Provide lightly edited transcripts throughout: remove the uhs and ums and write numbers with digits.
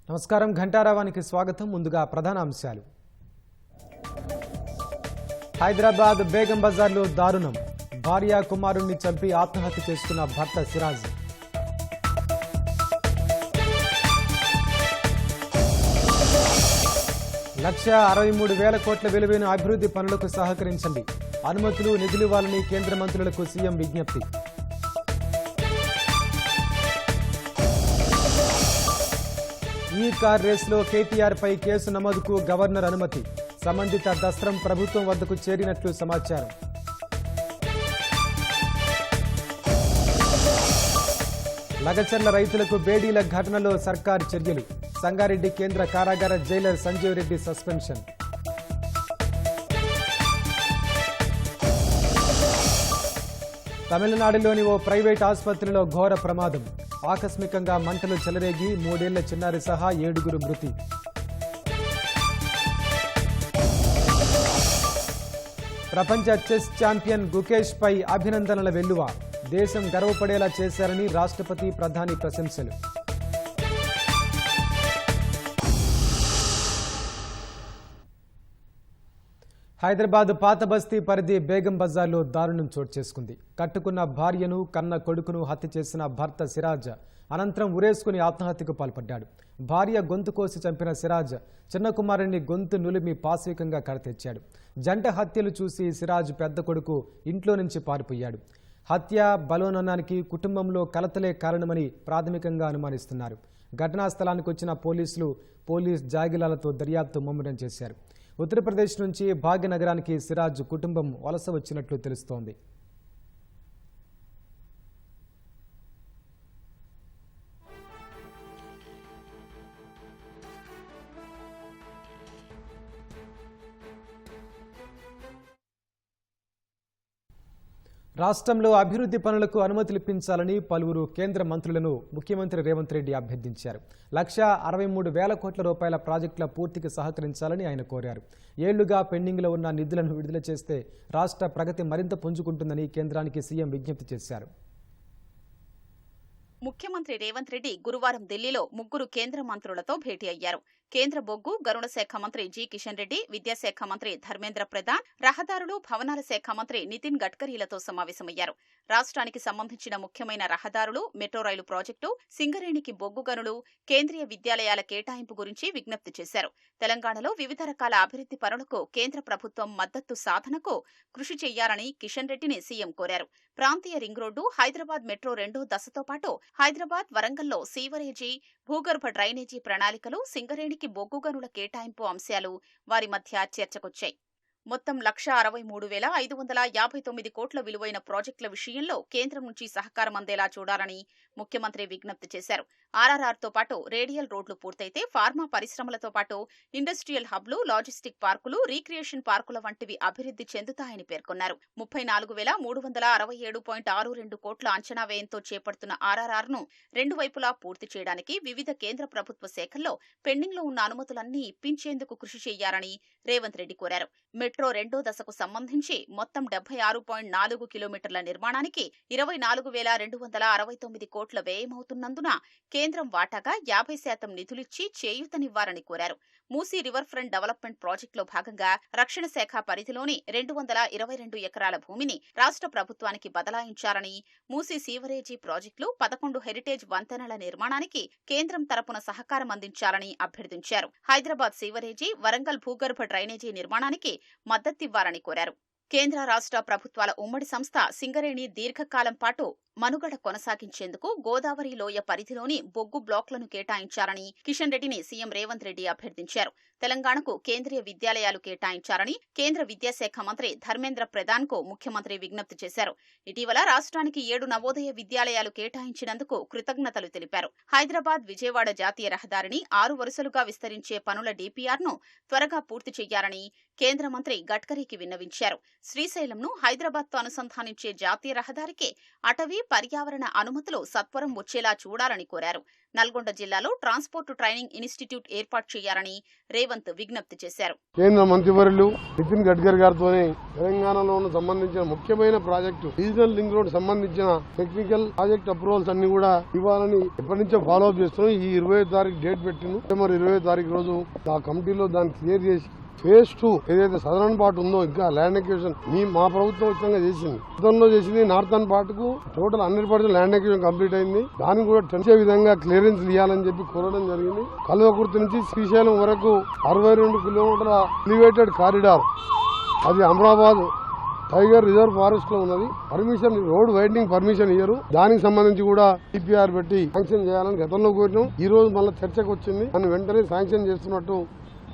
నమస్కారం ఘంటారావానికి స్వాగతం. ముందుగా ప్రధాన అంశాలు. హైదరాబాద్ బేగం బజార్లో దారుణం. భార్య కుమారుణ్ణి చంపి ఆత్మహత్య చేసుకున్న భర్త సిరాజ్. ₹1,63,000 కోట్ల విలువైన అభివృద్ధి పనులకు సహకరించండి. అనుమతులు నిధులివ్వాలని కేంద్ర మంత్రులకు సీఎం విజ్ఞప్తి. ఈ కార్ రేసులో కేటీఆర్ పై కేసు నమోదుకు గవర్నర్ అనుమతి. సంబంధిత దస్త్రం ప్రభుత్వం వద్దకు చేరినట్లు సమాచారం. లగచర్ల రైతులకు బేడీల ఘటనలో సర్కార్ చర్యలు. సంగారెడ్డి కేంద్ర కారాగార జైలర్ సంజీవ్ రెడ్డి సస్పెన్షన్. తమిళనాడులోని ఓ ప్రైవేట్ ఆసుపత్రిలో ఘోర ప్రమాదం. ఆకస్మికంగా మంటలు చెలరేగి 3 ఏళ్ల చిన్నారి సహా 7 మృతి. ప్రపంచ చెస్ ఛాంపియన్ గుకేష్ పై అభినందనల వెల్లువ. దేశం గర్వపడేలా చేశారని రాష్ట్రపతి, ప్రధాని ప్రశంసలు. హైదరాబాద్ పాత బస్తీ పరిధి బేగం బజార్లో దారుణం చోటు చేసుకుంది. కట్టుకున్న భార్యను, కన్న కొడుకును హత్య చేసిన భర్త సిరాజ్ అనంతరం ఉరేసుకుని ఆత్మహత్యకు పాల్పడ్డాడు. భార్య గొంతు కోసి చంపిన సిరాజ్ చిన్న కుమారుణ్ణి గొంతు నులిమి పాశవికంగా కడతెచ్చాడు. జంట హత్యలు చూసి సిరాజ్ పెద్ద కొడుకు ఇంట్లో నుంచి పారిపోయాడు. హత్య, బలోననానికి కుటుంబంలో కలతలే కారణమని ప్రాథమికంగా అనుమానిస్తున్నారు. ఘటనా స్థలానికి వచ్చిన పోలీస్ జాగిలాలతో దర్యాప్తు ముమ్మరం చేశారు. ఉత్తరప్రదేశ్ నుంచి భాగ్యనగరానికి సిరాజ్ కుటుంబం వలస వచ్చినట్లు తెలుస్తోంది. రాష్ట్రంలో అభివృద్ధి పనులకు అనుమతులిప్పించాలని పలువురు కేంద్ర మంత్రులను ముఖ్యమంత్రి రేవంత్ రెడ్డి అభ్యర్థించారు. ₹1,63,000 కోట్ల ప్రాజెక్టుల పూర్తికి సహకరించాలని ఆయన కోరారు. ఏళ్లుగా పెండింగ్లో ఉన్న నిధులను విడుదల చేస్తే రాష్ట్ర ప్రగతి మరింత పుంజుకుంటుందని కేంద్రానికి సీఎం విజ్ఞప్తి చేశారు. ముఖ్యమంత్రి రేవంత్ రెడ్డి గురువారం ఢిల్లీలో 3 కేంద్ర మంత్రులతో భేటీ అయ్యారు. కేంద్ర బొగ్గు, గనుల శాఖ మంత్రి జి కిషన్ రెడ్డి, విద్యాశాఖ మంత్రి ధర్మేంద్ర ప్రధాన్, రహదారులు, భవనాల శాఖ మంత్రి నితిన్ గడ్కరీలతో సమావేశమయ్యారు. రాష్ట్రానికి సంబంధించిన ముఖ్యమైన రహదారులు, మెట్రో రైలు ప్రాజెక్టు, సింగరేణికి బొగ్గు గనులు, కేంద్రీయ విద్యాలయాల కేటాయింపు గురించి విజ్ఞప్తి చేశారు. తెలంగాణలో వివిధ రకాల అభివృద్ధి పనులకు కేంద్ర ప్రభుత్వం మద్దతు సాధనకు కృషి చేయాలని కిషన్ రెడ్డిని సీఎం కోరారు. ప్రాంతీయ రింగ్ రోడ్డు, హైదరాబాద్ మెట్రో 2వ దశతో పాటు హైదరాబాద్, వరంగల్లో సీవరేజీ, భూగర్భ డ్రైనేజీ ప్రణాళికలు, సింగరేణికి బొగ్గు గనుల కేటాయింపు అంశాలు వారి మధ్య చర్చకొచ్చాయి. మొత్తం ₹1,63,559 కోట్ల విలువైన ప్రాజెక్టుల విషయంలో కేంద్రం నుంచి సహకారం అందేలా చూడాలని ముఖ్యమంత్రి విజ్ఞప్తి చేశారు. ఆర్ఆర్ఆర్తో పాటు రేడియల్ రోడ్లు పూర్తయితే ఫార్మా పరిశ్రమలతో పాటు ఇండస్ట్రియల్ హబ్లు, లాజిస్టిక్ పార్కులు, రీక్రియేషన్ పార్కుల వంటివి అభివృద్ధి చెందుతాయని పేర్కొన్నారు. ₹34,367.62 కోట్ల అంచనా వ్యయంతో చేపడుతున్న ఆర్ఆర్ఆర్ను 2 వైపులా పూర్తి చేయడానికి వివిధ కేంద్ర ప్రభుత్వ శాఖల్లో పెండింగ్లో ఉన్న అనుమతులన్నీ ఇప్పించేందుకు కృషి చేయాలని రేవంత్ రెడ్డి కోరారు. మెట్రో 2వ దశకు సంబంధించి మొత్తం 76.4 కిలోమీటర్ల నిర్మాణానికి 24,269 కోట్ల వ్యయమవుతున్నందున కేంద్రం వాటాగా 50% నిధులిచ్చి చేయూతనివ్వాలని కోరారు. మూసీ రివర్ ఫ్రంట్ డెవలప్మెంట్ ప్రాజెక్టులో భాగంగా రక్షణ శాఖ పరిధిలోని 222 ఎకరాల భూమిని రాష్ట్ర ప్రభుత్వానికి బదలాయించాలని, మూసీ సీవరేజీ ప్రాజెక్టులు, 11 హెరిటేజ్ వంతెనల నిర్మాణానికి కేంద్రం తరపున సహకారం అందించాలని అభ్యర్థించారు. హైదరాబాద్ సీవరేజీ, వరంగల్ భూగర్భ డ్రైనేజీ నిర్మాణానికి మద్దతివ్వాలని కోరారు. కేంద్ర రాష్ట్ర ప్రభుత్వాల ఉమ్మడి సంస్థ సింగరేణి దీర్ఘకాలం పాటు మనుగడ కొనసాగించేందుకు గోదావరి లోయ పరిధిలోని బొగ్గు బ్లాక్లను కేటాయించాలని కిషన్ రెడ్డిని సీఎం రేవంత్ రెడ్డి అభ్యర్థించారు. తెలంగాణకు కేంద్రీయ విద్యాలయాలు కేటాయించాలని కేంద్ర విద్యాశాఖ మంత్రి ధర్మేంద్ర ప్రధాన్కు ముఖ్యమంత్రి విజ్ఞప్తి చేశారు. ఇటీవల రాష్ట్రానికి 7 నవోదయ విద్యాలయాలు కేటాయించినందుకు కృతజ్ఞతలు తెలిపారు. హైదరాబాద్, విజయవాడ జాతీయ రహదారిని 6 వరుసలుగా విస్తరించే పనుల డీపీఆర్ను త్వరగా పూర్తి చేయాలని కేంద్ర మంత్రి గడ్కరీకి విన్నవించారు. శ్రీశైలంను హైదరాబాద్తో అనుసంధానించే జాతీయ రహదారికి అటవీ పర్యావరణ అనుమతులు సత్వరం వచ్చేలా చూడాలని కోరారు. నల్గొండ జిల్లాలో ట్రాన్స్పోర్ట్ ట్రైనింగ్ ఇన్స్టిట్యూట్ ఏర్పాటు చేయాలని రేవంత్ విజ్ఞప్తి చేశారు. కేంద్ర మంత్రివర్యులు నితిన్ గడ్కరీ గారితో తెలంగాణలో సంబంధించిన ముఖ్యమైన ప్రాజెక్టు రీజనల్ లింక్ రోడ్ సంబంధించిన టెక్నికల్ ప్రాజెక్ట్ అప్రూవల్స్ అన్ని కూడా ఇవ్వాలని ఎప్పటి నుంచో ఫాలో అప్ చేస్తున్నాం. ఈ 20వ తారీఖు డేట్ పెట్టింది. సెప్టెంబర్ 20వ తారీఖు రోజు ఆ కమిటీలో దాన్ని క్లియర్ చేసి ఫేజ్ 2 ఏదైతే సదరన్ పార్ట్ ఉందో ఇంకా ల్యాండ్ ఎక్విజిషన్ మా ప్రభుత్వం ఉచితంగా చేసింది. గతంలో చేసింది నార్థన్ పార్ట్ కు టోటల్ 100% ల్యాండ్ ఎక్విజిషన్ కంప్లీట్ అయింది. దానికి కూడా టెన్సే విధంగా క్లియరెన్స్ ఇవ్వాలని చెప్పి కోరడం జరిగింది. కల్వకుర్తి నుంచి శ్రీశైలం వరకు 62 కిలోమీటర్ల ఎలివేటెడ్ కారిడార్ అది అమరాబాద్ టైగర్ రిజర్వ్ ఫారెస్ట్ లో ఉన్నది. పర్మిషన్ రోడ్ వైడనింగ్ పర్మిషన్ ఇయ్యరు. దానికి సంబంధించి కూడా టీపీఆర్ పెట్టి శాంక్షన్ చేయాలని గతంలో కోరినాం. ఈ రోజు మళ్ళీ చర్చకు వచ్చింది. దాన్ని వెంటనే శాంక్షన్ చేస్తున్నట్టు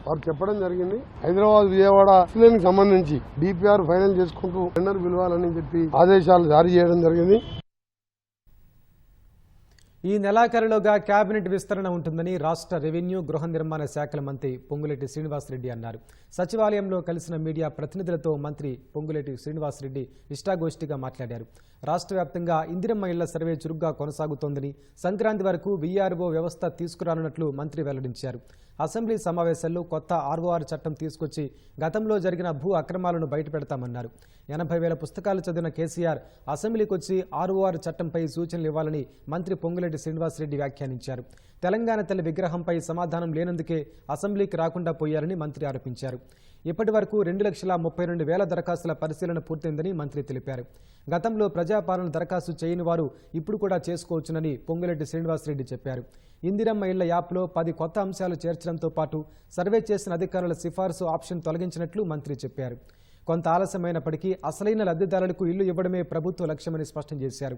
వారు చెప్పడం జరిగింది. హైదరాబాద్ విజయవాడ ఎక్స్ప్లెయిన్ సంబంధించి డిపిఆర్ ఫైనల్ చేసుకుంటూ టెండర్ పిలవాలని చెప్పి ఆదేశాలు జారీ చేయడం జరిగింది. ఈ నెలాఖరులోగా కేబినెట్ విస్తరణ ఉంటుందని రాష్ట్ర రెవెన్యూ గృహ నిర్మాణ శాఖల మంత్రి పొంగులేటి శ్రీనివాసరెడ్డి అన్నారు. సచివాలయంలో కలిసిన మీడియా ప్రతినిధులతో మంత్రి పొంగులేటి శ్రీనివాసరెడ్డి ఇష్టాగోష్ఠిగా మాట్లాడారు. రాష్ట్ర వ్యాప్తంగా ఇందిరమ్మ ఇళ్ల సర్వే చురుగ్గా కొనసాగుతోందని, సంక్రాంతి వరకు వీఆర్ఓ వ్యవస్థ తీసుకురానున్నట్లు మంత్రి వెల్లడించారు. అసెంబ్లీ సమావేశాల్లో కొత్త ఆర్ఓఆర్ చట్టం తీసుకొచ్చి గతంలో జరిగిన భూ అక్రమాలను బయటపెడతామన్నారు. 80,000 పుస్తకాలు చదివిన కేసీఆర్ అసెంబ్లీకి వచ్చి ఆర్ఓఆర్ చట్టంపై సూచనలు ఇవ్వాలని మంత్రి పొంగులేటి శ్రీనివాసరెడ్డి వ్యాఖ్యానించారు. తెలంగాణ తల్లి విగ్రహంపై సమాధానం లేనందుకే అసెంబ్లీకి రాకుండా పోయారని మంత్రి ఆరోపించారు. ఇప్పటి వరకు 2,32,000 దరఖాస్తుల పరిశీలన పూర్తయిందని మంత్రి తెలిపారు. గతంలో ప్రజాపాలన దరఖాస్తు చేయని వారు ఇప్పుడు కూడా చేసుకోవచ్చునని పొంగులేటి శ్రీనివాసరెడ్డి చెప్పారు. ఇందిరమ్మ ఇళ్ల యాప్లో 10 కొత్త అంశాలు చేర్చడంతో పాటు సర్వే చేసిన అధికారుల సిఫార్సు ఆప్షన్ తొలగించినట్లు మంత్రి చెప్పారు. కొంత ఆలస్యమైనప్పటికీ అసలైన లబ్ధిదారులకు ఇల్లు ఇవ్వడమే ప్రభుత్వ లక్ష్యమని స్పష్టం చేశారు.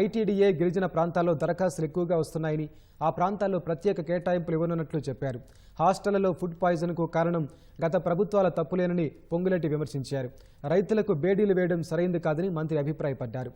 ఐటీడీఏ గిరిజన ప్రాంతాల్లో దరఖాస్తులు ఎక్కువగా వస్తున్నాయని, ఆ ప్రాంతాల్లో ప్రత్యేక కేటాయింపులు ఇవ్వనున్నట్లు చెప్పారు. హాస్టళ్లలో ఫుడ్ పాయిజన్కు కారణం గత ప్రభుత్వాల తప్పులేనని పొంగులేటి విమర్శించారు. రైతులకు బేడీలు వేయడం సరైంది కాదని మంత్రి అభిప్రాయపడ్డారు.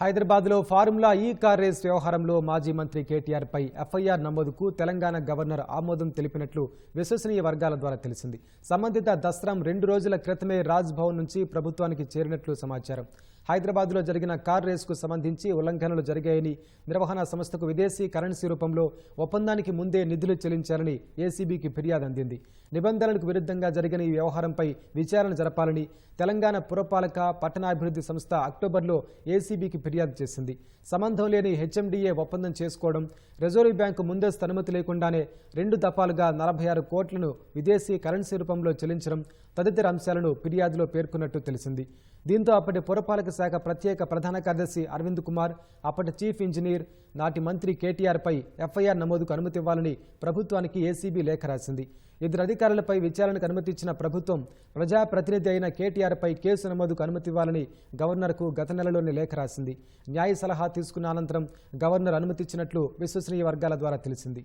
హైదరాబాద్లో ఫార్ములా ఈ కార్ రేస్ వ్యవహారంలో మాజీ మంత్రి కేటీఆర్ పై ఎఫ్ఐఆర్ నమోదుకు తెలంగాణ గవర్నర్ ఆమోదం తెలిపినట్లు విశ్వసనీయ వర్గాల ద్వారా తెలిసింది. సంబంధిత దస్త్రం 2 రోజుల క్రితమే రాజ్ భవన్ నుంచి ప్రభుత్వానికి చేరినట్లు సమాచారం. హైదరాబాద్లో జరిగిన కార్ రేసుకు సంబంధించి ఉల్లంఘనలు జరిగాయని, నిర్వహణ సంస్థకు విదేశీ కరెన్సీ రూపంలో ఒప్పందానికి ముందే నిధులు చెల్లించాలని ఏసీబీకి ఫిర్యాదు అందింది. నిబంధనలకు విరుద్ధంగా జరిగిన ఈ వ్యవహారంపై విచారణ జరపాలని తెలంగాణ పురపాలక పట్టణాభివృద్ధి సంస్థ అక్టోబర్లో ఏసీబీకి ఫిర్యాదు చేసింది. సంబంధం లేని హెచ్ఎండిఏ ఒప్పందం చేసుకోవడం, రిజర్వ్ బ్యాంకు ముందస్తు అనుమతి లేకుండానే 2 దఫాలుగా 46 కోట్లను విదేశీ కరెన్సీ రూపంలో చెల్లించడం తదితర అంశాలను ఫిర్యాదులో పేర్కొన్నట్టు తెలిసింది. దీంతో అప్పటి పురపాలక శాఖ ప్రత్యేక ప్రధాన కార్యదర్శి అరవింద్ కుమార్, అప్పటి చీఫ్ ఇంజనీర్, నాటి మంత్రి కేటీఆర్పై ఎఫ్ఐఆర్ నమోదుకు అనుమతి ఇవ్వాలని ప్రభుత్వానికి ఏసీబీ లేఖ రాసింది. 2 అధికారులపై విచారణకు అనుమతి ఇచ్చిన ప్రభుత్వం ప్రజాప్రతినిధి అయిన కేటీఆర్పై కేసు నమోదుకు అనుమతి ఇవ్వాలని గవర్నర్కు గత నెలలోనే లేఖ రాసింది. న్యాయ సలహా తీసుకున్న అనంతరం గవర్నర్ అనుమతి ఇచ్చినట్లు విశ్వసనీయ వర్గాల ద్వారా తెలిసింది.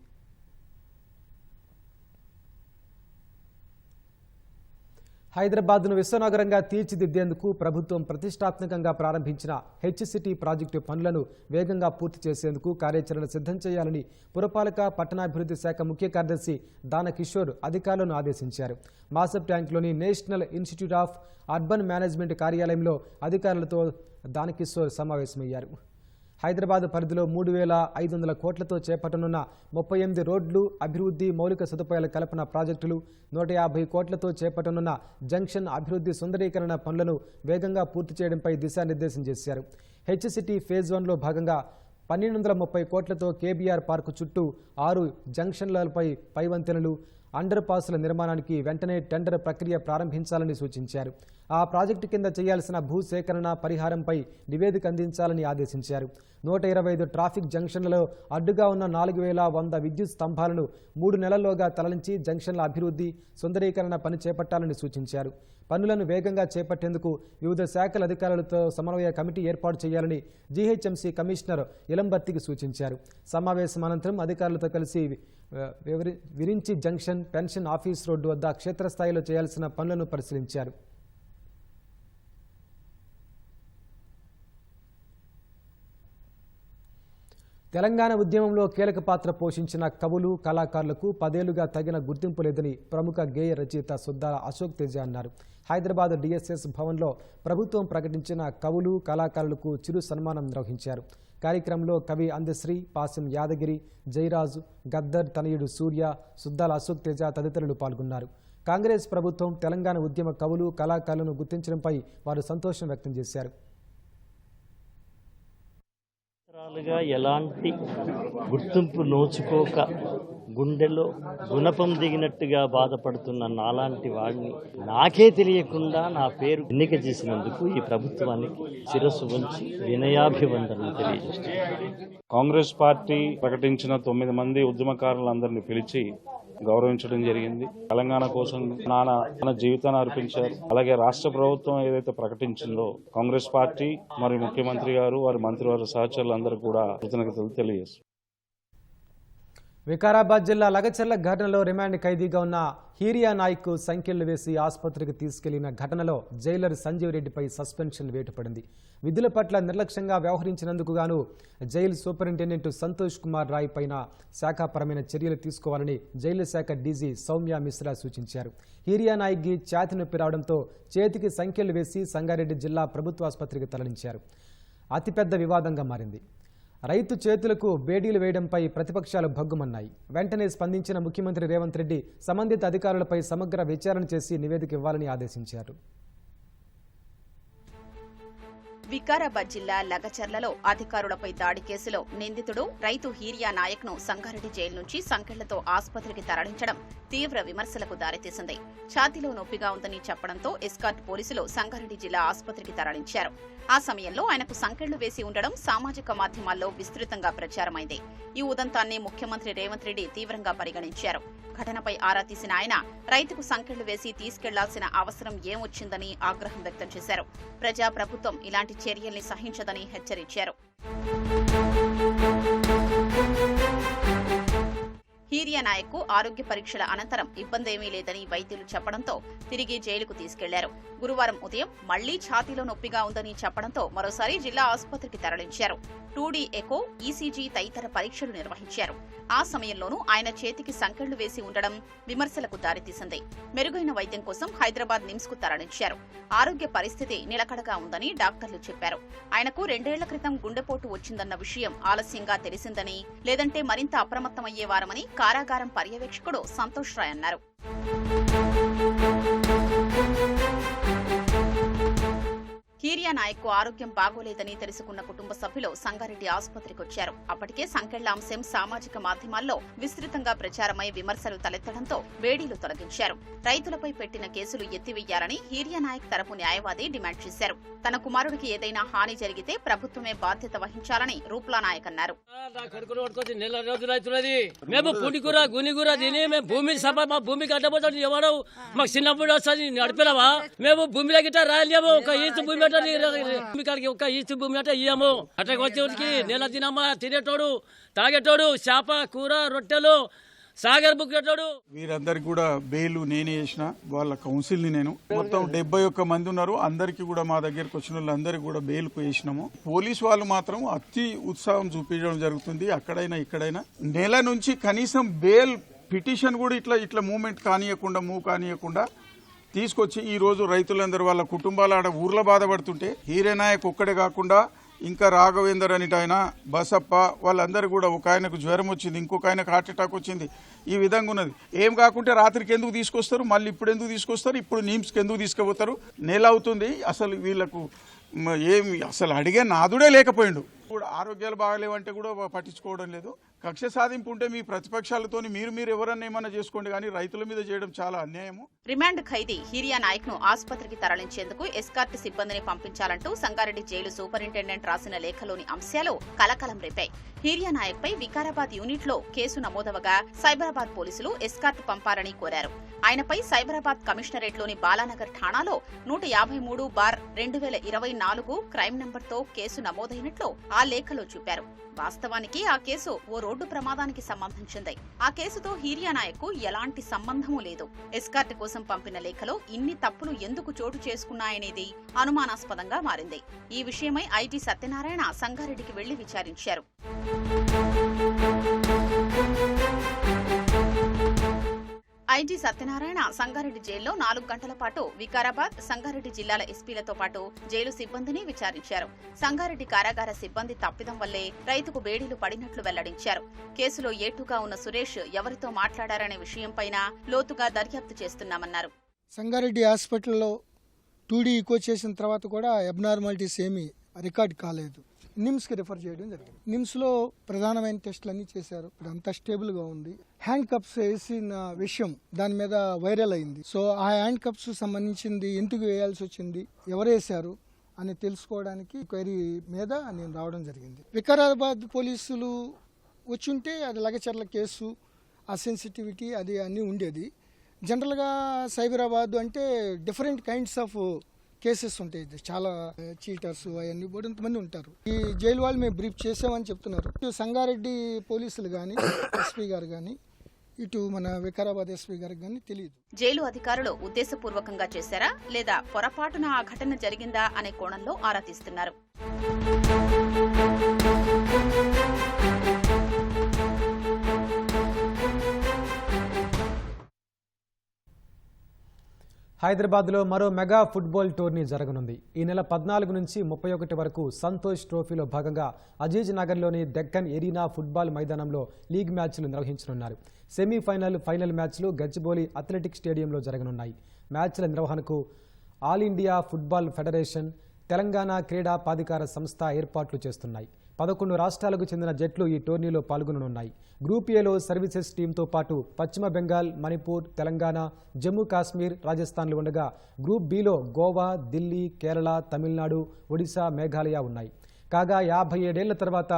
హైదరాబాద్ను విశ్వనగరంగా తీర్చిదిద్దేందుకు ప్రభుత్వం ప్రతిష్టాత్మకంగా ప్రారంభించిన హెచ్సిటీ ప్రాజెక్టు పనులను వేగంగా పూర్తి చేసేందుకు కార్యాచరణ సిద్ధం చేయాలని పురపాలక పట్టణాభివృద్ధి శాఖ ముఖ్య కార్యదర్శి దాన కిషోర్ అధికారులను ఆదేశించారు. మాసబ్ ట్యాంక్లోని National Institute of Urban Management కార్యాలయంలో అధికారులతో దాన కిషోర్ సమావేశమయ్యారు. హైదరాబాద్ పరిధిలో 3,500 కోట్లతో చేపట్టనున్న 38 రోడ్లు, అభివృద్ధి, మౌలిక సదుపాయాల కల్పన ప్రాజెక్టులు, 150 కోట్లతో చేపట్టనున్న జంక్షన్ అభివృద్ధి సుందరీకరణ పనులను వేగంగా పూర్తి చేయడంపై దిశానిర్దేశం చేశారు. హెచ్సిటీ ఫేజ్ 1లో భాగంగా 1,230 కోట్లతో కేబీఆర్ పార్కు చుట్టూ 6 జంక్షన్లపై పైవంతెనలు, అండర్ పాసుల నిర్మాణానికి వెంటనే టెండర్ ప్రక్రియ ప్రారంభించాలని సూచించారు. ఆ ప్రాజెక్టు కింద చేయాల్సిన భూసేకరణ పరిహారంపై నివేదిక అందించాలని ఆదేశించారు. 125 ట్రాఫిక్ జంక్షన్లలో అడ్డుగా ఉన్న 4,100 విద్యుత్ స్తంభాలను 3 నెలల్లోగా తరలించి జంక్షన్ల అభివృద్ధి, సుందరీకరణ పని చేపట్టాలని సూచించారు. పనులను వేగంగా చేపట్టేందుకు వివిధ శాఖల అధికారులతో సమన్వయ కమిటీ ఏర్పాటు చేయాలని జీహెచ్ఎంసీ కమిషనర్ ఇలంబర్తికి సూచించారు. సమావేశం అనంతరం అధికారులతో కలిసి Virinchi junction, pension office road వద్ద క్షేత్రస్థాయిలో చేయాల్సిన పనులను పరిశీలించారు. తెలంగాణ ఉద్యమంలో కీలక పాత్ర పోషించిన కవులు కళాకారులకు 10 ఏళ్లుగా తగిన గుర్తింపు లేదని ప్రముఖ గేయ రచయిత సుద్దాల అశోక్ తేజ అన్నారు. హైదరాబాద్ డిఎస్ఎస్ భవన్లో ప్రభుత్వం ప్రకటించిన కవులు కళాకారులకు చిరు సన్మానం నిర్వహించారు. కార్యక్రమంలో కవి అందశ్రీ, పాసిం యాదగిరి, జయరాజు, గద్దర్ తనయుడు సూర్య, సుద్దాల అశోక్ తేజ తదితరులు పాల్గొన్నారు. కాంగ్రెస్ ప్రభుత్వం తెలంగాణ ఉద్యమ కవులు కళాకారులను గుర్తించడంపై వారు సంతోషం వ్యక్తం చేశారు. ఎలాంటి గుర్తింపు నోచుకోక గుండెలో గుణపం దిగినట్టుగా బాధపడుతున్న నాలాంటి వాడిని నాకే తెలియకుండా నా పేరు ఎన్నిక చేసినందుకు ఈ ప్రభుత్వానికి శిరస్సు వంచి వినయాభివందనలు తెలియజేస్తున్నాను. కాంగ్రెస్ పార్టీ ప్రకటించిన 9 మంది ఉద్యమకారులందరినీ పిలిచి గౌరవించడం జరిగింది. తెలంగాణ కోసం తన జీవితాన్ని అర్పించారు. అలాగే రాష్ట్ర ప్రభుత్వం ఏదైతే ప్రకటించిందో కాంగ్రెస్ పార్టీ మరియు ముఖ్యమంత్రి గారు వారి మంత్రివర్గ సహచరులందరూ కూడా కృతజ్ఞతలు తెలియజేస్తారు. వికారాబాద్ జిల్లా లగచర్ల ఘటనలో రిమాండ్ ఖైదీగా ఉన్న హీరియా నాయక్ సంఖ్యలు వేసి ఆసుపత్రికి తీసుకెళ్లిన ఘటనలో జైలర్ సంజీవ్ రెడ్డిపై సస్పెన్షన్ వేటు పడింది. విధుల పట్ల నిర్లక్ష్యంగా వ్యవహరించినందుకు గాను జైలు సూపరింటెండెంట్ సంతోష్ కుమార్ రాయ్ పైన శాఖాపరమైన చర్యలు తీసుకోవాలని జైలు శాఖ డీజీ సౌమ్య మిశ్రా సూచించారు. హీరియా నాయక్కి ఛాతి నొప్పి రావడంతో చేతికి సంఖ్యలు వేసి సంగారెడ్డి జిల్లా ప్రభుత్వ ఆసుపత్రికి తరలించారు. అతిపెద్ద వివాదంగా మారింది. రైతు చేతులకు బేడీలు వేయడంపై ప్రతిపక్షాలు భగ్గుమన్నాయి. వెంటనే స్పందించిన ముఖ్యమంత్రి రేవంత్ రెడ్డి సంబంధిత అధికారులపై సమగ్ర విచారణ చేసి నివేదిక ఇవ్వాలని ఆదేశించారు. వికారాబాద్ జిల్లా లగచర్లలో అధికారులపై దాడి కేసులో నిందితుడు రైతు హీరియా నాయక్ ను సంగారెడ్డి జైలు నుంచి సంకెళ్లతో ఆసుపత్రికి తరలించడం తీవ్ర విమర్శలకు దారితీసింది. ఛాతీలో నొప్పిగా ఉందని చెప్పడంతో ఎస్కార్ట్ పోలీసులు సంగారెడ్డి జిల్లా ఆసుపత్రికి తరలించారు. ఆ సమయంలో ఆయనకు సంకెళ్లు వేసి ఉండడం సామాజిక మాధ్యమాల్లో విస్తృతంగా ప్రచారమైంది. ఈ ఉదంతాన్ని ముఖ్యమంత్రి రేవంత్ రెడ్డి తీవ్రంగా పరిగణించారు. ఘటనపై ఆరా తీసిన ఆయన రైతుకు సంకెళ్లు వేసి తీసుకెళ్లాల్సిన అవసరం ఏమొచ్చిందని ఆగ్రహం వ్యక్తం చేశారు. ప్రజాప్రభుత్వం ఇలాంటి చర్యల్ని సహించదని హెచ్చరించారు. హీరియా నాయక్ కు ఆరోగ్య పరీక్షల అనంతరం ఇబ్బందేమీ లేదని వైద్యులు చెప్పడంతో తిరిగి జైలుకు తీసుకెళ్లారు. గురువారం ఉదయం మళ్లీ ఛాతీలో నొప్పిగా ఉందని చెప్పడంతో మరోసారి జిల్లా ఆసుపత్రికి తరలించారు. 2D ఎకో, ఈసీజీ తదితర పరీక్షలు నిర్వహించారు. ఆ సమయంలోనూ ఆయన చేతికి సంకెళ్లు వేసి ఉండడం విమర్శలకు దారితీసింది. మెరుగైన వైద్యం కోసం హైదరాబాద్ నిమ్స్ కు తరలించారు. ఆరోగ్య పరిస్థితి నిలకడగా ఉందని డాక్టర్లు చెప్పారు. ఆయనకు 2 ఏళ్ల క్రితం గుండెపోటు వచ్చిందన్న విషయం ఆలస్యంగా తెలిసిందని, లేదంటే మరింత అప్రమత్తమయ్యేవారమని కారాగారం పర్యవేక్షకుడు సంతోష్ రాయ్ అన్నారు. హీరియా నాయక్ కు ఆరోగ్యం బాగోలేదని తెలుసుకున్న కుటుంబ సభ్యులు సంగారెడ్డి ఆసుపత్రికి వచ్చారు. అప్పటికే సంకెళ్ల అంశం సామాజిక మాధ్యమాల్లో విస్తృతంగా ప్రచారమై విమర్శలు తలెత్తడంతో వేడీలు తొలగించారు. రైతులపై పెట్టిన కేసులు ఎత్తివేయాలని హీరియా నాయక్ తరపు న్యాయవాది డిమాండ్ చేశారు. తన కుమారుడికి ఏదైనా హాని జరిగితే ప్రభుత్వమే బాధ్యత వహించాలని రూప్లా నాయక్ అన్నారు. మేము పుండికూర గునికూర తిని మేము భూమి మా భూమికి అడ్డపోతాడు ఎవరు మాకు చిన్నప్పుడు వస్తుంది నడిపినావా? మేము భూమిలో గిట్ట రాయలేము. ఒక ఈచు భూమి కాడికి ఒక ఈచు భూమి అంటే ఇయ్యము. అట్లా వచ్చేటికి నెల తినమ్మా తినేటోడు, తాగేటోడు, చేప కూర రొట్టెలు, సాగర్ బుక్కేటోడు. వీరందరికి కూడా బెయిల్ నేనే చేసిన. వాళ్ళ కౌన్సిల్ ని నేను మొత్తం 71 మంది ఉన్నారు. అందరికి కూడా మా దగ్గరకు వచ్చిన వాళ్ళందరికీ కూడా బెయిల్ వేసినాము. పోలీసు వాళ్ళు మాత్రం అతి ఉత్సాహం చూపించడం జరుగుతుంది. అక్కడైనా ఇక్కడైనా నెల నుంచి కనీసం బెయిల్ పిటిషన్ కూడా ఇట్లా మూవ్మెంట్ కానియకుండా తీసుకొచ్చి ఈ రోజు రైతులందరూ వాళ్ళ కుటుంబాలు ఆడ ఊర్లో బాధపడుతుంటే హీరియా నాయక్ ఒక్కడే కాకుండా ఇంకా రాఘవేందర్ అనిట ఆయన, బసప్ప వాళ్ళందరూ కూడా ఒక ఆయనకు జ్వరం వచ్చింది, ఇంకొక ఆయనకు హార్ట్ అటాక్ వచ్చింది. ఈ విధంగా ఉన్నది. ఏం కాకుంటే రాత్రికి ఎందుకు తీసుకొస్తారు, మళ్ళీ ఇప్పుడు ఎందుకు తీసుకొస్తారు, ఇప్పుడు నిమ్స్కి ఎందుకు తీసుకుపోతారు? నెల అవుతుంది. అసలు వీళ్ళకు ఏమి అసలు అడిగే నాదుడే లేకపోయిండు. కూడా ఆరోగ్యాలు బాగలేవంటే కూడా పట్టించుకోవడం లేదు. కక్ష సాధింపు ఉంటే మీ ప్రతిపక్షాలతో మీరు ఎవరన్నా ఏమన్నా చేసుకోండి, కానీ రైతుల మీద చేయడం చాలా అన్యాయము. రిమాండ్ ఖైదీ హీరియా నాయక్ ను ఆసుపత్రికి తరలించేందుకు ఎస్కార్ట్ సిబ్బందిని పంపించాలంటూ సంగారెడ్డి జైలు సూపరింటెండెంట్ రాసిన లేఖలోని అంశాలు కలకలం రేపాయి. హీరియా నాయక్ పై వికారాబాద్ యూనిట్ లో కేసు నమోదవగా సైబరాబాద్ పోలీసులు ఎస్కార్ట్ పంపారని కోరారు. ఆయనపై సైబరాబాద్ కమిషనరేట్ లోని బాలానగర్ ఠాణాలో 153/2024 క్రైమ్ నంబర్తో కేసు నమోదైనట్లు ఆ లేఖలో చూపారు. వాస్తవానికి ఆ కేసు ఓ రోడ్డు ప్రమాదానికి సంబంధించింది. ఆ కేసుతో హీరియా నాయక్కు ఎలాంటి సంబంధమూ లేదు. ఎస్కార్ట్ కోసం పంపిన లేఖలో ఇన్ని తప్పులు ఎందుకు చోటు చేసుకున్నాయనేది అనుమానాస్పదంగా మారింది. ఈ విషయమై ఐజీ సత్యనారాయణ సంగారెడ్డికి వెళ్లి విచారించారు. ఐజీ సత్యనారాయణ సంగారెడ్డి జైల్లో 4 గంటల పాటు వికారాబాద్, సంగారెడ్డి జిల్లాల ఎస్పీలతో పాటు జైలు సిబ్బందిని విచారించారు. సంగారెడ్డి కారాగార సిబ్బంది తప్పిదం వల్లే రైతుకు బేడీలు పడినట్లు వెల్లడించారు. కేసులో ఏటుగా ఉన్న సురేష్ ఎవరితో మాట్లాడారనే విషయంపైన లోతుగా దర్యాప్తు చేస్తున్నామన్నారు. సంగారెడ్డి హాస్పిటల్లో 2D ఈకో చేసిన తర్వాత కూడా అబ్నార్మాలిటీస్ ఏమీ రికార్డ్ కాలేదు. నిమ్స్కి రిఫర్ చేయడం జరిగింది. నిమ్స్లో ప్రధానమైన టెస్టులన్నీ చేశారు. ఇప్పుడు అంతా స్టేబుల్గా ఉంది. హ్యాండ్ కప్స్ వేసిన విషయం దాని మీద వైరల్ అయింది. సో ఆ హ్యాండ్ కప్స్ సంబంధించింది ఎందుకు వేయాల్సి వచ్చింది, ఎవరు వేశారు అని తెలుసుకోవడానికి క్వైరీ మీద నేను రావడం జరిగింది. వికారాబాద్ పోలీసులు వచ్చుంటే అది లగచర్ల కేసు, ఆ సెన్సిటివిటీ అది అన్నీ ఉండేది. జనరల్గా సైబరాబాద్ అంటే డిఫరెంట్ కైండ్స్ ఆఫ్ కేసెస్ ఉంటాయి. చాలా చీటర్స్ అవన్నీ కూడా ఇంతమంది ఉంటారు. ఈ జైలు వాళ్ళు మేము బ్రీఫ్ చేసామని చెప్తున్నారు. ఇటు సంగారెడ్డి పోలీసులు కానీ, ఎస్పీ గారు కానీ, ఇటు మన వికారాబాద్ ఎస్పీ గారికి కానీ తెలియదు. జైలు అధికారులు ఉద్దేశపూర్వకంగా చేశారా లేదా పొరపాటున ఆ ఘటన జరిగిందా అనే కోణంలో ఆరా తీస్తున్నారు. హైదరాబాద్లో మరో మెగా ఫుట్బాల్ టోర్నీ జరగనుంది. ఈ నెల 14 నుంచి 31 వరకు సంతోష్ ట్రోఫీలో భాగంగా అజీజ్ నగర్లోని డెక్కన్ ఎరీనా ఫుట్బాల్ మైదానంలో లీగ్ మ్యాచ్లు నిర్వహించనున్నారు. సెమీఫైనల్, ఫైనల్ మ్యాచ్లు గచ్చిబౌలి అథ్లెటిక్ స్టేడియంలో జరగనున్నాయి. మ్యాచ్ల నిర్వహణకు all India football federation, Telangana క్రీడా ప్రాధికార సంస్థ ఏర్పాట్లు చేస్తున్నాయి. 11 రాష్ట్రాలకు చెందిన జట్లు ఈ టోర్నీలో పాల్గొననున్నాయి. గ్రూప్ ఏలో సర్వీసెస్ టీంతో పాటు పశ్చిమ బెంగాల్, మణిపూర్, తెలంగాణ, జమ్మూ కాశ్మీర్, రాజస్థాన్లు ఉండగా గ్రూప్ బిలో గోవా, ఢిల్లీ, కేరళ, తమిళనాడు, ఒడిశా, మేఘాలయ ఉన్నాయి. కాగా 57 ఏళ్ల తర్వాత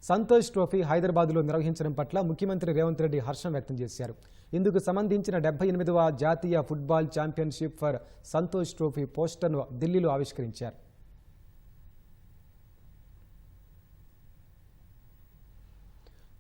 సంతోష్ ట్రోఫీ హైదరాబాద్లో నిర్వహించడం పట్ల ముఖ్యమంత్రి రేవంత్ రెడ్డి హర్షం వ్యక్తం చేశారు. ఇందుకు సంబంధించిన 78వ జాతీయ football championship for Santosh Trophy పోస్టర్ను ఢిల్లీలో ఆవిష్కరించారు.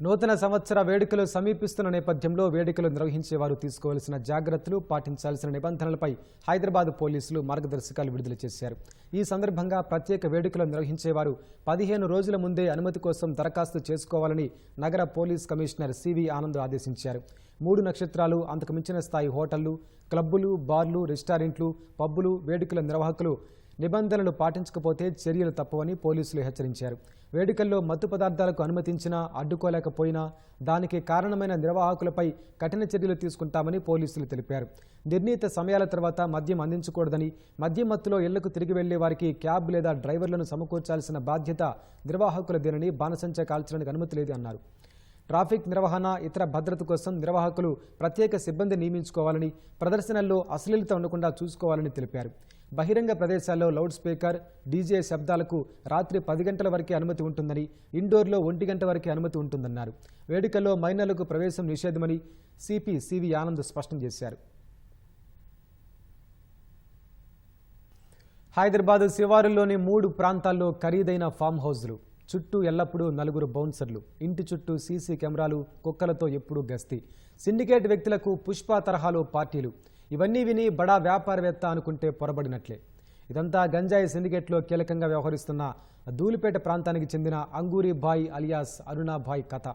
నూతన సంవత్సర వేడుకలు సమీపిస్తున్న నేపథ్యంలో వేడుకలు నిర్వహించేవారు తీసుకోవాల్సిన జాగ్రత్తలు, పాటించాల్సిన నిబంధనలపై హైదరాబాద్ పోలీసులు మార్గదర్శకాలు విడుదల చేశారు. ఈ సందర్భంగా ప్రత్యేక వేడుకలు నిర్వహించేవారు 15 రోజుల ముందే అనుమతి కోసం దరఖాస్తు చేసుకోవాలని నగర పోలీస్ కమిషనర్ సివి ఆనంద్ ఆదేశించారు. 3 నక్షత్రాలు అంతకు మించిన స్థాయి హోటళ్లు, క్లబ్బులు, బార్లు, రెస్టారెంట్లు, పబ్బులు, వేడుకల నిర్వాహకులు నిబంధనలు పాటించకపోతే చర్యలు తప్పవని పోలీసులు హెచ్చరించారు. వేడుకల్లో మత్తు పదార్థాలకు అనుమతించినా, అడ్డుకోలేకపోయినా దానికి కారణమైన నిర్వాహకులపై కఠిన చర్యలు తీసుకుంటామని పోలీసులు తెలిపారు. నిర్ణీత సమయాల తర్వాత మద్యం అందించకూడదని, మద్యం మత్తులో ఇళ్లకు తిరిగి వెళ్లే వారికి క్యాబ్ లేదా డ్రైవర్లను సమకూర్చాల్సిన బాధ్యత నిర్వాహకులదేనని, బాణసంచా కాల్చడానికి అనుమతి లేదు అన్నారు. ట్రాఫిక్ నిర్వహణ, ఇతర భద్రత కోసం నిర్వాహకులు ప్రత్యేక సిబ్బంది నియమించుకోవాలని, ప్రదర్శనల్లో అశ్లీలత ఉండకుండా చూసుకోవాలని తెలిపారు. బహిరంగ ప్రదేశాల్లో లౌడ్ స్పీకర్, డీజే శబ్దాలకు రాత్రి 10 గంటల వరకే అనుమతి ఉంటుందని, ఇండోర్లో 1 గంట వరకే అనుమతి ఉంటుందన్నారు. వేడుకల్లో మైనర్లకు ప్రవేశం నిషేధమని సిపి సివి ఆనంద్ స్పష్టం చేశారు. హైదరాబాద్ శివారుల్లోని 3 ప్రాంతాల్లో ఖరీదైన ఫామ్ హౌస్లు, చుట్టూ ఎల్లప్పుడూ 4 బౌన్సర్లు, ఇంటి చుట్టూ సీసీ కెమెరాలు, కుక్కలతో ఎప్పుడూ గస్తీ, సిండికేట్ వ్యక్తులకు పుష్ప తరహాలో పార్టీలు. ఇవన్నీ విని బడా వ్యాపారవేత్త అనుకుంటే పొరబడినట్లే. ఇదంతా గంజాయి సిండికేట్లో కీలకంగా వ్యవహరిస్తున్న ధూళిపేట ప్రాంతానికి చెందిన అంగూరిభాయ్ అలియాస్ అరుణాభాయ్ కథ.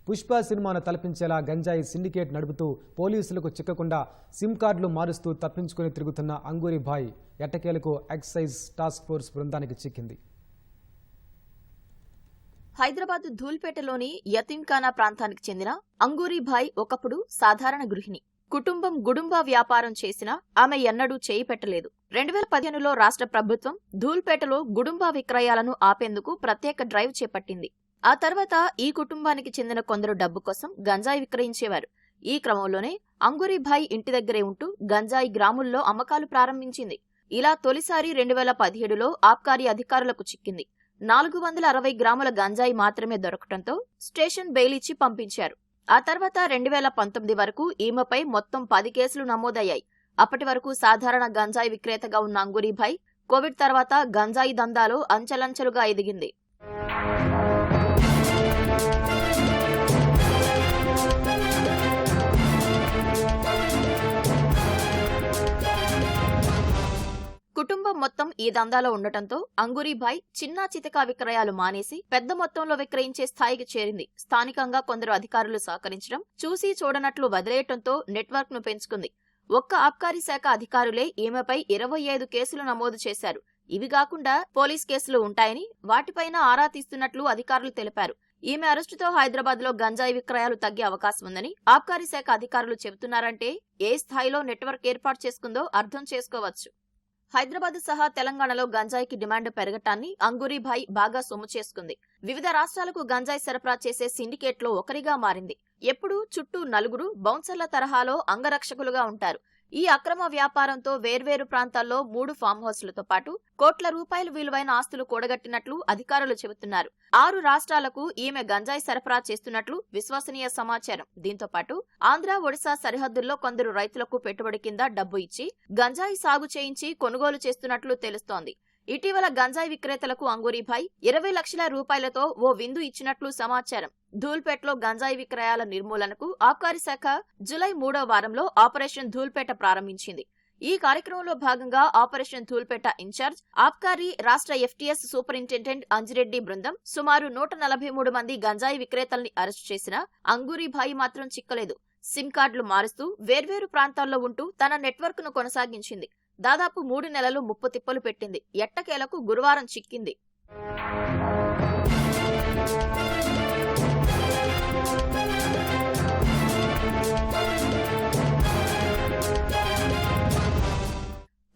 పుష్ప సినిమాను తలపించేలా గంజాయి సిండికేట్ నడుపుతూ పోలీసులకు చిక్కకుండా సిమ్ కార్డులు మారుస్తూ తప్పించుకుని తిరుగుతున్న అంగూరిభాయ్ ఎట్టకేలకు ఎక్సైజ్ టాస్క్ ఫోర్స్ బృందానికి చిక్కింది. హైదరాబాద్ ధూల్పేటలోని యతీంఖానా ప్రాంతానికి చెందిన అంగూరిభాయ్ ఒకప్పుడు సాధారణ గృహిణి. కుటుంబం గుడుంబా వ్యాపారం చేసినా ఆమె ఎన్నడూ చేయి పెట్టలేదు. 2015లో రాష్ట్ర ప్రభుత్వం ధూల్పేటలో గుడుంబా విక్రయాలను ఆపేందుకు ప్రత్యేక డ్రైవ్ చేపట్టింది. ఆ తర్వాత ఈ కుటుంబానికి చెందిన కొందరు డబ్బు కోసం గంజాయి విక్రయించేవారు. ఈ క్రమంలోనే అంగూరిభాయ్ ఇంటి దగ్గరే ఉంటూ గంజాయి గ్రాముల్లో అమ్మకాలు ప్రారంభించింది. ఇలా తొలిసారి 2017లో ఆబ్కారీ అధికారులకు చిక్కింది. 460 గ్రాముల గంజాయి మాత్రమే దొరకటంతో స్టేషన్ బెయిల్ ఇచ్చి పంపించారు. ఆ తర్వాత 2019 వరకు ఈమెపై మొత్తం 10 కేసులు నమోదయ్యాయి. అప్పటి వరకు సాధారణ గంజాయి విక్రేతగా ఉన్న అంగూరిభాయ్ కోవిడ్ తర్వాత గంజాయి దందాలో అంచెలంచెలుగా ఎదిగింది. కుటుంబం మొత్తం ఈ దందాలో ఉండటంతో అంగూరీభాయ్ చిన్నా చితకా విక్రయాలు మానేసి పెద్ద మొత్తంలో విక్రయించే స్థాయికి చేరింది. స్థానికంగా కొందరు అధికారులు సహకరించడం, చూసి చూడనట్లు వదిలేయటంతో నెట్వర్క్ ను పెంచుకుంది. ఒక్క ఆబ్కారీ శాఖ అధికారులే ఈమెపై 25 కేసులు నమోదు చేశారు. ఇవి కాకుండా పోలీస్ కేసులు ఉంటాయని, వాటిపైన ఆరా తీస్తున్నట్లు అధికారులు తెలిపారు. ఈమె అరెస్టుతో హైదరాబాద్ లో గంజాయి విక్రయాలు తగ్గే అవకాశం ఉందని ఆబ్కారీ శాఖ అధికారులు చెబుతున్నారంటే ఏ స్థాయిలో నెట్వర్క్ ఏర్పాటు చేసుకుందో అర్థం చేసుకోవచ్చు. హైదరాబాద్ సహా తెలంగాణలో గంజాయికి డిమాండ్ పెరగటాన్ని అంగూరీభాయ్ బాగా సొమ్ము చేసుకుంది. వివిధ రాష్ట్రాలకు గంజాయి సరఫరా చేసే సిండికేట్ లో ఒకరిగా మారింది. ఎప్పుడూ చుట్టూ నలుగురు బౌన్సర్ల తరహాలో అంగరక్షకులుగా ఉంటారు. ఈ అక్రమ వ్యాపారంతో వేర్వేరు ప్రాంతాల్లో 3 ఫామ్ హౌస్లతో పాటు కోట్ల రూపాయలు విలువైన ఆస్తులు కూడగట్టినట్లు అధికారులు చెబుతున్నారు. 6 రాష్ట్రాలకు ఈమె గంజాయి సరఫరా చేస్తున్నట్లు విశ్వసనీయ సమాచారం. దీంతో పాటు ఆంధ్ర, ఒడిశా సరిహద్దుల్లో కొందరు రైతులకు పెట్టుబడి కింద డబ్బు ఇచ్చి గంజాయి సాగు చేయించి కొనుగోలు చేస్తున్నట్లు తెలుస్తోంది. ఇటీవల గంజాయి విక్రేతలకు అంగూరీభాయ్ 20 లక్షల రూపాయలతో ఓ విందు ఇచ్చినట్లు సమాచారం. ధూల్పేటలో గంజాయి విక్రయాల నిర్మూలనకు ఆబ్కారీ శాఖ జులై 3వ వారంలో ఆపరేషన్ ధూల్పేట ప్రారంభించింది. ఈ కార్యక్రమంలో భాగంగా ఆపరేషన్ ధూల్పేట ఇన్ఛార్జ్ ఆబ్కారీ రాష్ట్ర FTS సూపరింటెండెంట్ అంజిరెడ్డి బృందం సుమారు 143 మంది గంజాయి విక్రేతల్ని అరెస్టు చేసినా అంగూరీభాయ్ మాత్రం చిక్కలేదు. సిమ్ కార్డులు మారుస్తూ వేర్వేరు ప్రాంతాల్లో ఉంటూ తన నెట్వర్క్ ను కొనసాగించింది. దాదాపు 3 నెలలు ముప్పు తిప్పలు పెట్టింది. ఎట్టకేలకు గురువారం చిక్కింది.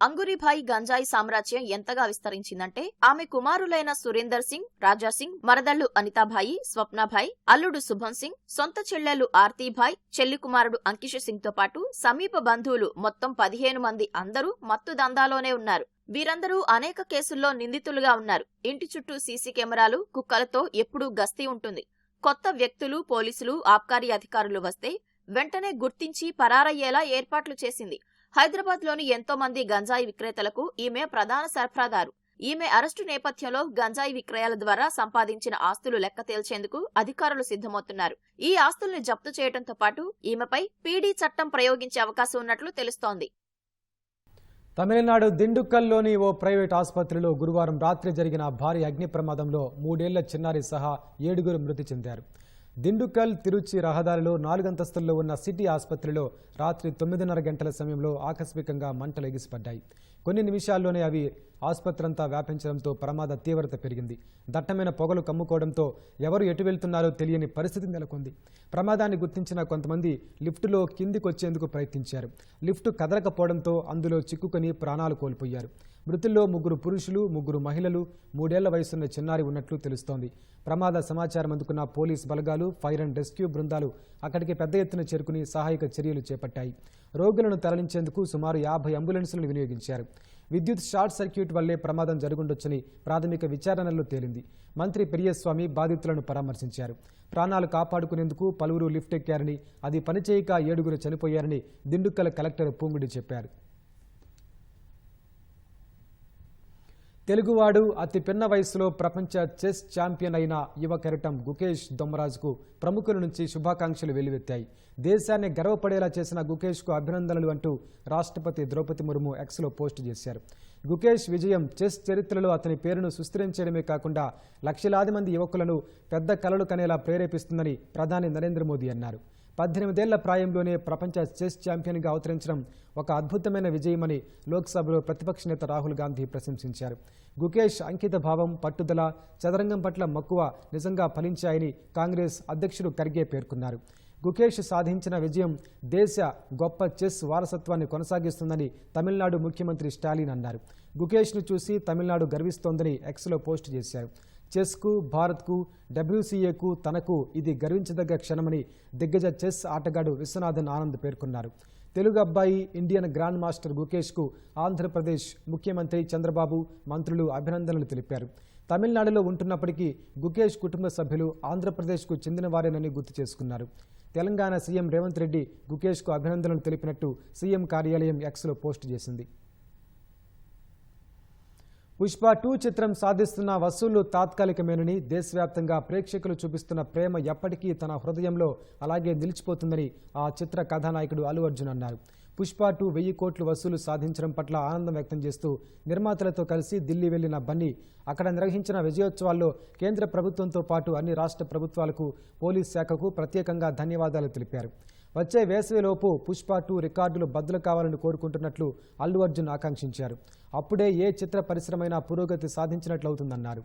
అంగూరీభాయ్ గంజాయి సామ్రాజ్యం ఎంతగా విస్తరించిందంటే ఆమె కుమారులైన సురేందర్ సింగ్, రాజా సింగ్, మరదళ్లు అనితాభాయి, స్వప్నభాయ్, అల్లుడు శుభం సింగ్, సొంత చెల్లెలు ఆర్తీభాయ్, చెల్లి కుమారుడు అంకిష్ సింగ్ తో పాటు సమీప బంధువులు మొత్తం 15 మంది అందరూ మత్తు దందాలోనే ఉన్నారు. వీరందరూ అనేక కేసుల్లో నిందితులుగా ఉన్నారు. ఇంటి చుట్టూ సీసీ కెమెరాలు, కుక్కలతో ఎప్పుడూ గస్తీ ఉంటుంది. కొత్త వ్యక్తులు, పోలీసులు, ఆబ్కారీ అధికారులు వస్తే వెంటనే గుర్తించి పరారయ్యేలా ఏర్పాట్లు చేసింది. హైదరాబాద్ లోని ఎంతో మంది గంజాయి విక్రేతలకు ఈమె ప్రధాన సరఫరాదారు. ఈమె అరెస్టు నేపథ్యంలో గంజాయి విక్రయాల ద్వారా సంపాదించిన ఆస్తులు లెక్క తేల్చేందుకు అధికారులు సిద్ధమవుతున్నారు. ఈ ఆస్తుల్ని జప్తు చేయడంతో పాటు ఈమెపై పీడీ చట్టం ప్రయోగించే అవకాశం ఉన్నట్లు తెలుస్తోంది. తమిళనాడు దిండుకల్లోని ఓ ప్రైవేట్ ఆసుపత్రిలో గురువారం రాత్రి జరిగిన భారీ అగ్ని ప్రమాదంలో 3 ఏళ్ల చిన్నారి సహా 7 మృతి చెందారు. దిండుకల్ తిరుచి రహదారిలో 4 అంతస్తుల్లో ఉన్న సిటీ ఆసుపత్రిలో రాత్రి 9:30 గంటల సమయంలో ఆకస్మికంగా మంటలు ఎగిసిపడ్డాయి. కొన్ని నిమిషాల్లోనే అవి ఆసుపత్రి అంతా వ్యాపించడంతో ప్రమాద తీవ్రత పెరిగింది. దట్టమైన పొగలు కమ్ముకోవడంతో ఎవరు ఎటు వెళ్తున్నారో తెలియని పరిస్థితి నెలకొంది. ప్రమాదాన్ని గుర్తించిన కొంతమంది లిఫ్టులో కిందికొచ్చేందుకు ప్రయత్నించారు. లిఫ్టు కదలకపోవడంతో అందులో చిక్కుకొని ప్రాణాలు కోల్పోయారు. మృతుల్లో 3 పురుషులు, 3 మహిళలు, 3 ఏళ్ల వయసున్న చిన్నారి ఉన్నట్లు తెలుస్తోంది. ప్రమాద సమాచారం అందుకున్న పోలీస్ బలగాలు, ఫైర్ అండ్ రెస్క్యూ బృందాలు అక్కడికి పెద్ద ఎత్తున చేరుకుని సహాయక చర్యలు చేపట్టాయి. రోగులను తరలించేందుకు సుమారు 50 అంబులెన్సులను వినియోగించారు. విద్యుత్ షార్ట్ సర్క్యూట్ వల్లే ప్రమాదం జరుగుండొచ్చని ప్రాథమిక విచారణలో తేలింది. మంత్రి పెరియస్వామి బాధితులను పరామర్శించారు. ప్రాణాలు కాపాడుకునేందుకు పలువురు లిఫ్ట్ ఎక్కారని, అది పనిచేయక 7 చనిపోయారని దిండుకల్ కలెక్టర్ పూంగుడి చెప్పారు. తెలుగువాడు అతి పిన్న వయసులో ప్రపంచ చెస్ ఛాంపియన్ అయిన యువ కెరటం గుకేష్ దొమ్మరాజుకు ప్రముఖుల నుంచి శుభాకాంక్షలు వెల్లువెత్తాయి. దేశాన్ని గర్వపడేలా చేసిన గుకేష్కు అభినందనలు అంటూ రాష్ట్రపతి ద్రౌపది ముర్ము ఎక్స్లో పోస్టు చేశారు. గుకేష్ విజయం చెస్ చరిత్రలో అతని పేరును సుస్థిరించడమే కాకుండా లక్షలాది మంది యువకులను పెద్ద కలలు కనేలా ప్రేరేపిస్తుందని ప్రధాని నరేంద్ర మోదీ అన్నారు. 18 ఏళ్ల ప్రాయంలోనే ప్రపంచ చెస్ ఛాంపియన్గా అవతరించడం ఒక అద్భుతమైన విజయమని లోక్సభలో ప్రతిపక్ష నేత రాహుల్ గాంధీ ప్రశంసించారు. గుకేష్ అంకిత భావం, పట్టుదల, చదరంగం పట్ల మక్కువ నిజంగా ఫలించాయని కాంగ్రెస్ అధ్యక్షుడు ఖర్గే పేర్కొన్నారు. గుకేష్ సాధించిన విజయం దేశ గొప్ప చెస్ వారసత్వాన్ని కొనసాగిస్తుందని తమిళనాడు ముఖ్యమంత్రి స్టాలిన్ అన్నారు. గుకేష్ను చూసి తమిళనాడు గర్విస్తోందని ఎక్స్లో పోస్టు చేశారు. చెస్కు, భారత్కు, WCAకు, తనకు ఇది గర్వించదగ్గ క్షణమని దిగ్గజ చెస్ ఆటగాడు విశ్వనాథన్ ఆనంద్ పేర్కొన్నారు. తెలుగు అబ్బాయి, ఇండియన్ గ్రాండ్ మాస్టర్ గుకేష్కు ఆంధ్రప్రదేశ్ ముఖ్యమంత్రి చంద్రబాబు, మంత్రులు అభినందనలు తెలిపారు. తమిళనాడులో ఉంటున్నప్పటికీ గుకేష్ కుటుంబ సభ్యులు ఆంధ్రప్రదేశ్కు చెందినవారేనని గుర్తు చేసుకున్నారు. తెలంగాణ సీఎం రేవంత్ రెడ్డి గుకేష్కు అభినందనలు తెలిపినట్టు సీఎం కార్యాలయం ఎక్స్లో పోస్టు చేసింది. పుష్ప 2 చిత్రం సాధిస్తున్న వసూళ్లు తాత్కాలికమేనని, దేశవ్యాప్తంగా ప్రేక్షకులు చూపిస్తున్న ప్రేమ ఎప్పటికీ తన హృదయంలో అలాగే నిలిచిపోతుందని ఆ చిత్ర కథానాయకుడు అల్లు అర్జున్ అన్నారు. పుష్ప 2 1000 కోట్లు వసూలు సాధించడం పట్ల ఆనందం వ్యక్తం చేస్తూ నిర్మాతలతో కలిసి ఢిల్లీ వెళ్లిన బన్నీ అక్కడ నిర్వహించిన విజయోత్సవాల్లో కేంద్ర ప్రభుత్వంతో పాటు అన్ని రాష్ట్ర ప్రభుత్వాలకు పోలీస్ శాఖకు ప్రత్యేకంగా ధన్యవాదాలు తెలిపారు. వచ్చే వేసవిలోపు పుష్ప 2 రికార్డులు బద్దలు కావాలని కోరుకుంటున్నట్లు అల్లు అర్జున్ ఆకాంక్షించారు. అప్పుడే ఏ చిత్ర పరిశ్రమైనా పురోగతి సాధించినట్లవుతుందన్నారు.